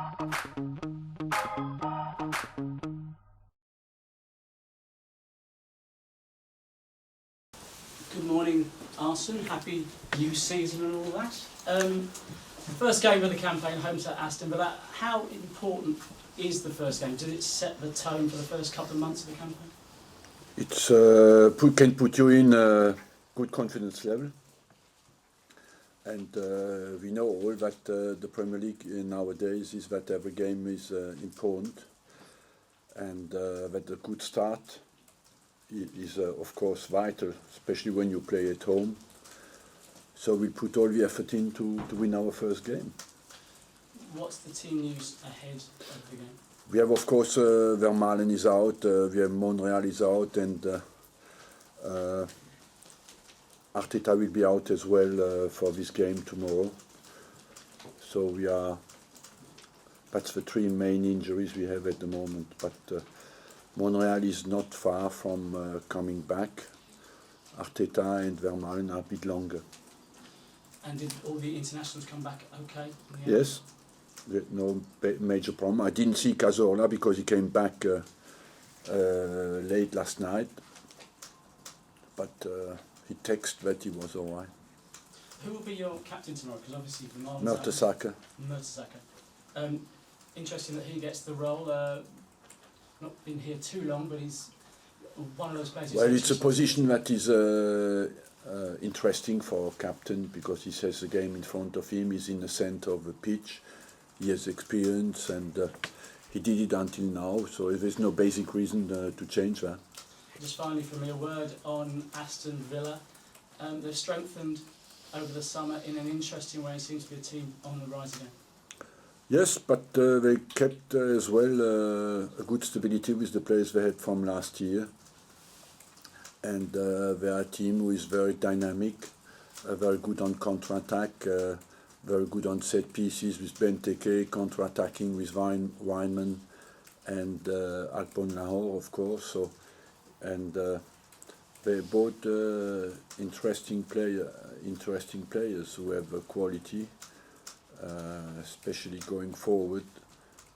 Good morning, Arsene. Happy new season and all that. First game of the campaign, home to Aston, but how important is the first game? Does it set the tone for the first couple of months of the campaign? It can put you in a good confidence level. And we know all that the Premier League nowadays is that every game is important, and that a good start is of course vital, especially when you play at home. So we put all the effort in to win our first game. What's the team news ahead of the game? We have, of course, Vermaelen is out, we have Monreal is out, and Arteta will be out as well for this game tomorrow. So that's the three main injuries we have at the moment. But Monreal is not far from coming back. Arteta and Vermaelen are a bit longer. And did all the internationals come back okay? Yes, no major problem. I didn't see Cazorla because he came back late last night, but he texted that he was all right. Who will be your captain tomorrow? Because obviously Mertesacker. Mertesacker. Interesting that he gets the role. Not been here too long, but he's one of those players. Well, it's a position that is interesting for a captain because he has the game in front of him. He's in the centre of the pitch. He has experience, and he did it until now. So there's no basic reason to change that. Just finally, from me, a word on Aston Villa. They've strengthened over the summer in an interesting way. It seems to be a team on the rise again. Yes, but they kept as well a good stability with the players they had from last year. And they are a team who is very dynamic, very good on counter-attack, very good on set pieces with Benteke, counter-attacking with Weinman and Alpon Lahore, of course. So, and they're both interesting players who have quality, especially going forward.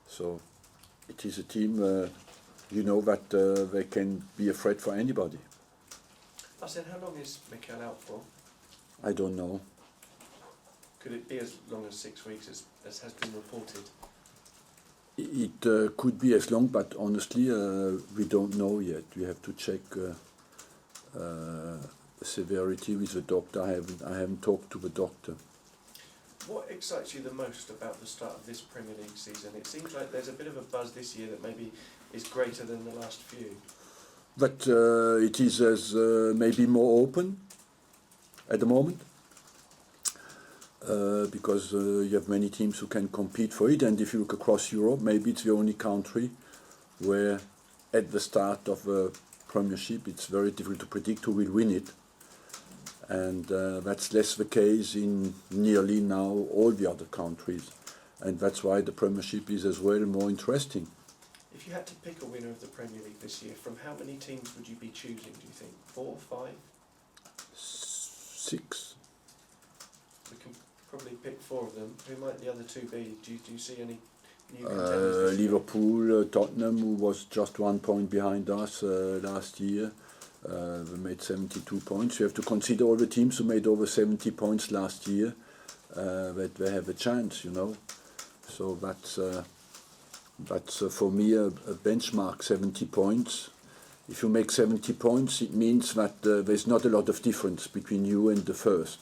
So it is a team, that they can be a threat for anybody. Arsene, how long is Mikel out for? I don't know. Could it be as long as 6 weeks as has been reported? It could be as long, but honestly, we don't know yet. We have to check severity with the doctor. I haven't talked to the doctor. What excites you the most about the start of this Premier League season? It seems like there's a bit of a buzz this year that maybe is greater than the last few. But it is as maybe more open at the moment because you have many teams who can compete for it. And if you look across Europe, maybe it's the only country where at the start of a Premiership it's very difficult to predict who will win it. And that's less the case in nearly now all the other countries. And that's why the Premiership is as well more interesting. If you had to pick a winner of the Premier League this year, from how many teams would you be choosing, do you think? 4, 5? 6. We can probably pick 4 of them. Who might the other 2 be? Do you see any new contenders this Liverpool, Tottenham, who was just 1 point behind us last year. They made 72 points. You have to consider all the teams who made over 70 points last year, that they have a chance, So that's for me a benchmark, 70 points. If you make 70 points, it means that there's not a lot of difference between you and the first.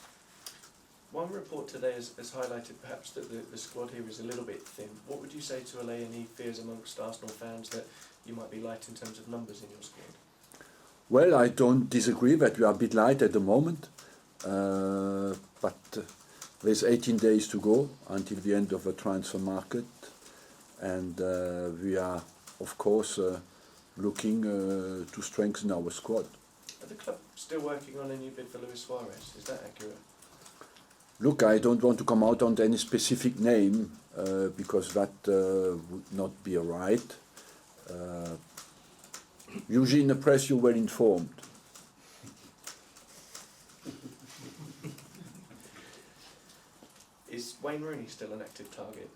One report today has highlighted perhaps that the squad here is a little bit thin. What would you say to allay any fears amongst Arsenal fans that you might be light in terms of numbers in your squad? Well, I don't disagree that we are a bit light at the moment, but there's 18 days to go until the end of the transfer market. And we are, of course, looking to strengthen our squad. Are the club still working on a new bid for Luis Suarez? Is that accurate? Look, I don't want to come out on any specific name because that would not be right. Usually in the press you're well informed. Is Wayne Rooney still an active target?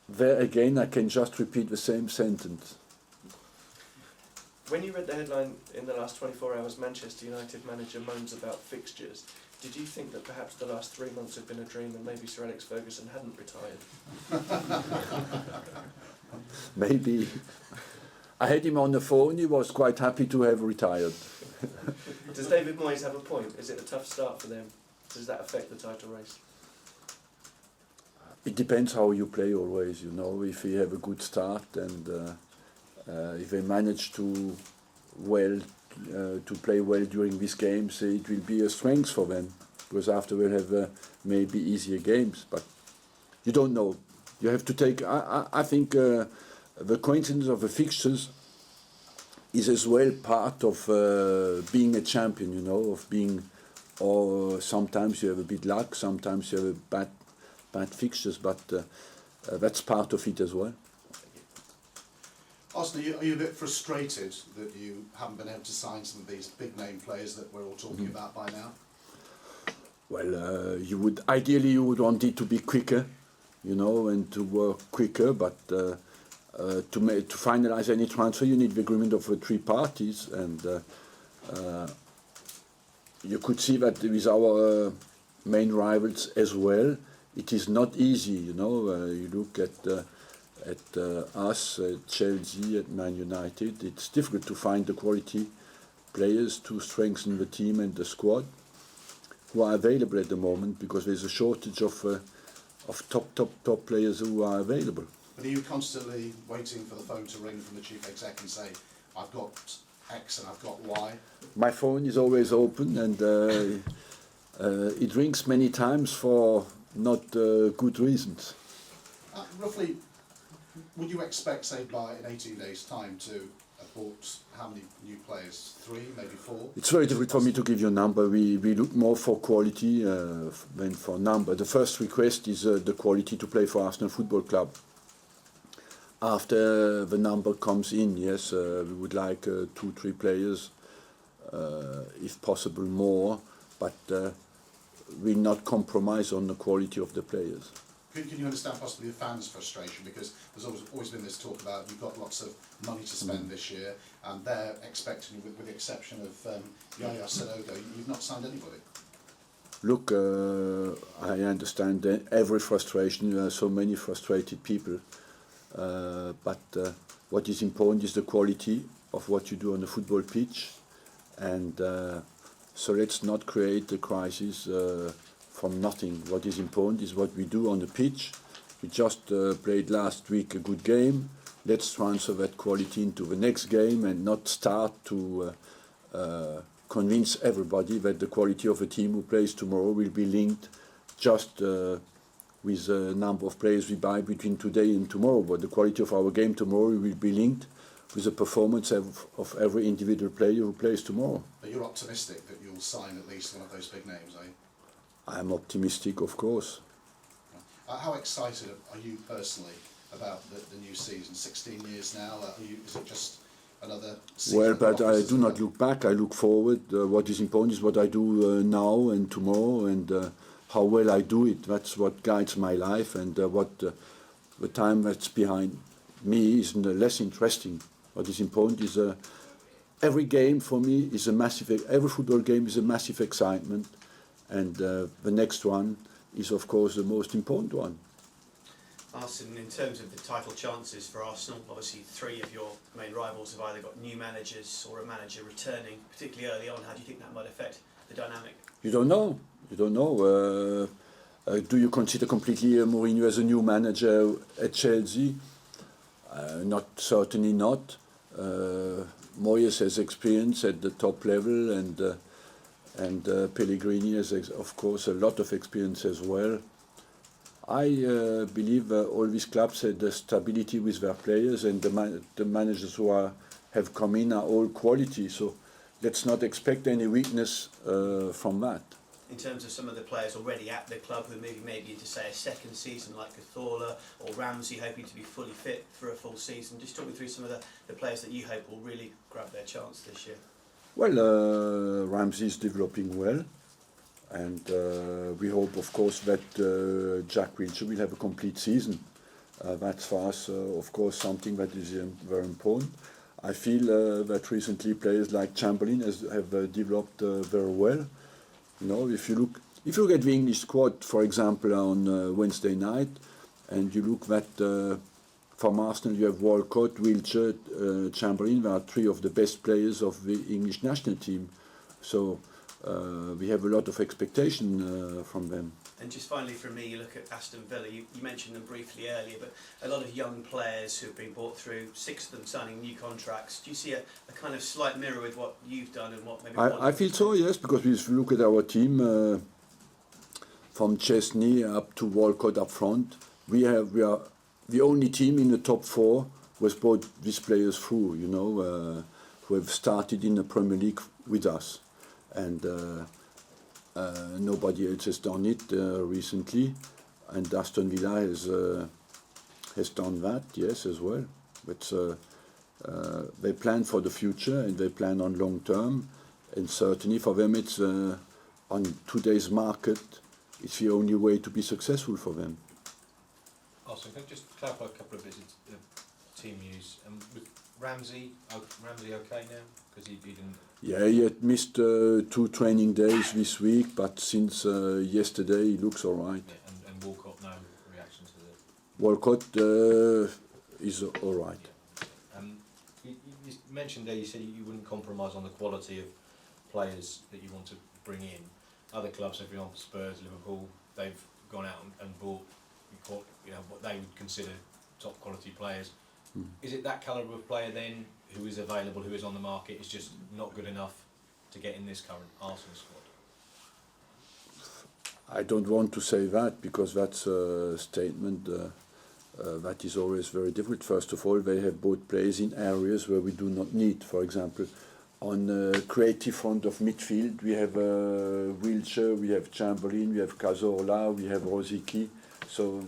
there again, I can just repeat the same sentence. When you read the headline in the last 24 hours, Manchester United manager moans about fixtures, did you think that perhaps the last 3 months had been a dream and maybe Sir Alex Ferguson hadn't retired? Maybe. I had him on the phone, he was quite happy to have retired. Does David Moyes have a point? Is it a tough start for them? Does that affect the title race? It depends how you play always, you know. If you have a good start and if they manage to play well during these games, it will be a strength for them. Because after we'll have maybe easier games, but you don't know. You have to take. I think the coincidence of the fixtures is as well part of being a champion. You know, of being. Or sometimes you have a bit luck, sometimes you have bad fixtures, but that's part of it as well. Arsene, are you a bit frustrated that you haven't been able to sign some of these big name players that we're all talking about by now? Well, ideally you would want it to be quicker, you know, and to work quicker. But to finalize any transfer, you need the agreement of the three parties, and you could see that with our main rivals as well. It is not easy, you know. You look at us, at Chelsea, at Man United. It's difficult to find the quality players to strengthen the team and the squad who are available at the moment, because there's a shortage of top players who are available. But are you constantly waiting for the phone to ring from the chief exec and say, I've got X and I've got Y? My phone is always open, and it rings many times for not good reasons. Roughly, would you expect, say, in 18 days' time to have bought how many new players? 3, maybe 4? It's very difficult for me to give you a number. We look more for quality than for number. The first request is the quality to play for Arsenal Football Club. After the number comes in, yes, we would like 2-3 players, if possible more, but we'll not compromise on the quality of the players. Can you understand possibly the fans' frustration? Because there's always been this talk about you've got lots of money to spend this year, and they're expecting, with the exception of Yaya Sanogo, you've not signed anybody. Look, I understand every frustration. There are so many frustrated people. But what is important is the quality of what you do on the football pitch, and so let's not create a crisis from nothing. What is important is what we do on the pitch. We just played last week a good game. Let's transfer that quality into the next game and not start to convince everybody that the quality of a team who plays tomorrow will be linked just with the number of players we buy between today and tomorrow. But the quality of our game tomorrow will be linked with the performance of every individual player who plays tomorrow. But you're optimistic that you'll sign at least one of those big names, are you? I'm optimistic, of course. How excited are you personally about the new season? 16 years now, is it just another season? Well, but I do not look back, I look forward. What is important is what I do now and tomorrow, and how well I do it. That's what guides my life, and what the time that's behind me is less interesting. What is important is every game for me is every football game is a massive excitement, and the next one is of course the most important one. Arsene, in terms of the title chances for Arsenal, obviously 3 of your main rivals have either got new managers or a manager returning, particularly early on. How do you think that might affect the dynamic? You don't know. Do you consider completely Mourinho as a new manager at Chelsea? Certainly not. Moyes has experience at the top level, and Pellegrini has, of course, a lot of experience as well. I believe all these clubs had the stability with their players, and the managers who have come in are all quality. So let's not expect any weakness from that. In terms of some of the players already at the club who maybe into, say, a second season, like Cazorla or Ramsey, hoping to be fully fit for a full season, just talk me through some of the players that you hope will really grab their chance this year. Well, Ramsey is developing well, and we hope, of course, that Jack Wilshere will have a complete season. That's for us, of course, something that is very important. I feel that recently players like Chamberlain have developed very well. You know, if you look at the English squad, for example, on Wednesday night, and you look that from Arsenal you have Walcott, Wilshere, Chamberlain. They are three of the best players of the English national team. So we have a lot of expectation from them. And just finally from me, you look at Aston Villa, you mentioned them briefly earlier, but a lot of young players who've been brought through, 6 of them signing new contracts. Do you see a kind of slight mirror with what you've done and what maybe... I feel so, yes, because if you look at our team, from Chesney up to Walcott up front, we are the only team in the top 4 who has brought these players through, you know, who have started in the Premier League with us. And nobody else has done it recently, and Aston Villa has done that, yes, as well. But they plan for the future and they plan on long term, and certainly for them it's on today's market, it's the only way to be successful for them. Arsene, can I just clarify a couple of bits of team news? With Ramsey okay now? Because he didn't... Yeah, he had missed 2 training days this week, but since yesterday he looks all right. Yeah, and Walcott, no reaction to the... Walcott is all right. Yeah. You mentioned there, you said you wouldn't compromise on the quality of players that you want to bring in. Other clubs, for example, Spurs, Liverpool, they've gone out and bought what they would consider top quality players. Is it that calibre of player then who is available, who is on the market, is just not good enough to get in this current Arsenal squad? I don't want to say that because that's a statement that is always very difficult. First of all, they have bought players in areas where we do not need. For example, on the creative front of midfield, we have Wilshere, we have Chamberlain, we have Cazorla, we have Rosicky. So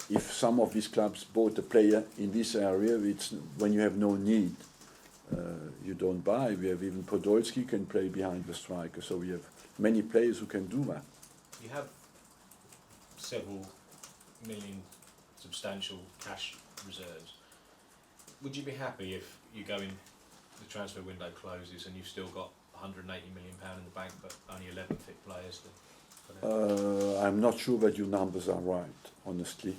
if some of these clubs bought a player in this area, it's when you have no need, you don't buy. We have even Podolski can play behind the striker, so we have many players who can do that. You have several million substantial cash reserves. Would you be happy if you go in, the transfer window closes and you've still got £180 million in the bank but only 11 fit players to put in? I'm not sure that your numbers are right, honestly.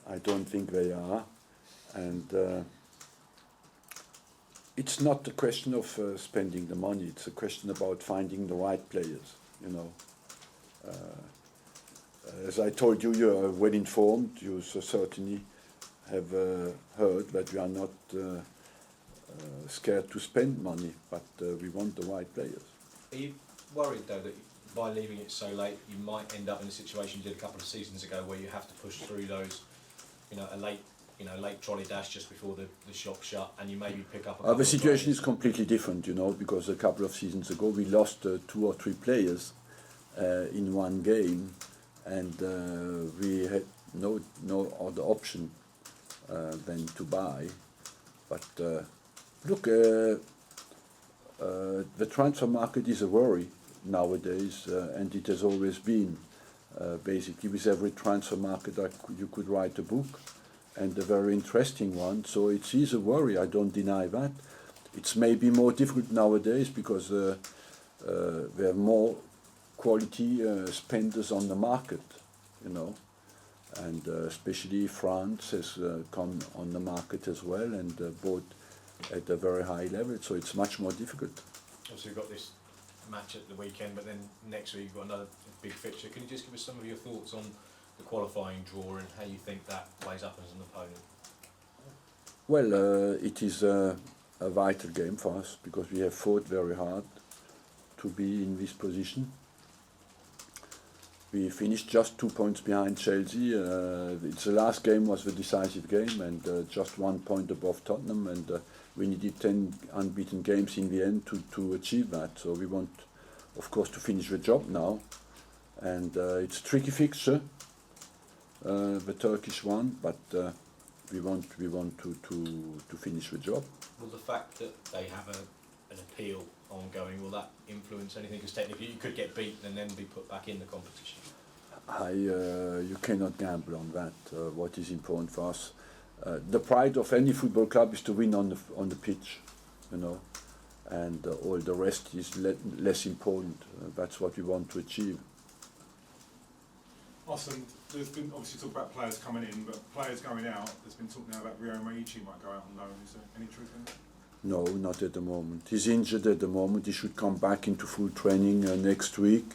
I don't think they are, and it's not a question of spending the money. It's a question about finding the right players. You know, as I told you, you are well informed. You certainly have heard that we are not scared to spend money, but we want the right players. Are you worried though that by leaving it so late, you might end up in a situation you did a couple of seasons ago where you have to push through those? A late trolley dash just before the shop shut, and you maybe pick up a couple The situation of is completely different, because a couple of seasons ago we lost 2 or 3 players in one game, and we had no other option than to buy. But look, the transfer market is a worry nowadays, and it has always been. Basically, with every transfer market, you could write a book, and a very interesting one. So it is a worry. I don't deny that. It's maybe more difficult nowadays because there are more quality spenders on the market, and especially France has come on the market as well and bought at a very high level. So it's much more difficult. Obviously, we've got this match at the weekend, but then next week you've got another big fixture. Can you just give us some of your thoughts on the qualifying draw and how you think that plays up as an opponent? Well, it is a vital game for us because we have fought very hard to be in this position. We finished just 2 points behind Chelsea. The last game was the decisive game, and just 1 point above Tottenham, and we needed 10 unbeaten games in the end to achieve that. So we want, of course, to finish the job now, and it's a tricky fixture, the Turkish one, but we want to finish the job. Will the fact that they have an appeal ongoing, will that influence anything? Because technically you could get beaten and then be put back in the competition. You cannot gamble on that. What is important for us, the pride of any football club is to win on the pitch, you know, and all the rest is less important. That's what we want to achieve. Awesome. There's been obviously talk about players coming in, but players going out. There's been talk now about Rio Maichi might go out on loan. Is there any truth in that? No, not at the moment. He's injured at the moment. He should come back into full training next week.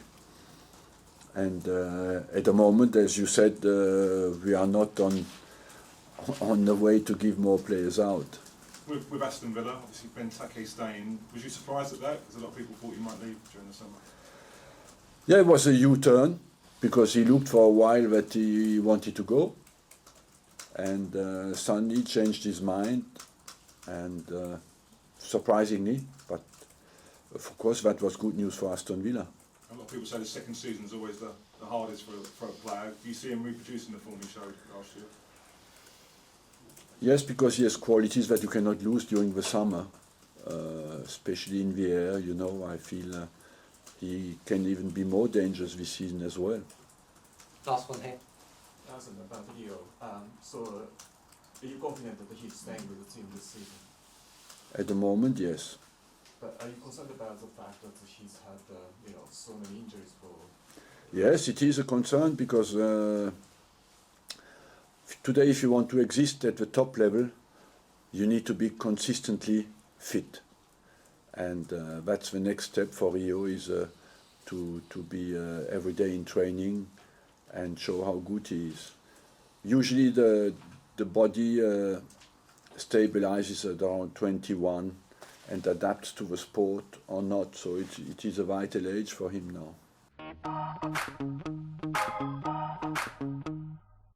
And at the moment, as you said, we are not on the way to give more players out. With Aston Villa, obviously Benteke staying. Was you surprised at that? Because a lot of people thought he might leave during the summer. Yeah, it was a U-turn because he looked for a while that he wanted to go, and suddenly changed his mind, and surprisingly, but of course that was good news for Aston Villa. A lot of people say the second season is always the hardest for a player. Do you see him reproducing the form he showed last year? Yes, because he has qualities that you cannot lose during the summer, especially in the air. You know, I feel he can even be more dangerous this season as well. Last one here. Arsene, about Leo. So, are you confident that he's staying with the team this season? At the moment, yes. But are you concerned about the fact that he's had, so many injuries for? Yes, it is a concern because today, if you want to exist at the top level, you need to be consistently fit, and that's the next step for Rio, is to be every day in training and show how good he is. Usually, the body stabilizes at around 21 and adapts to the sport or not. So it is a vital age for him now.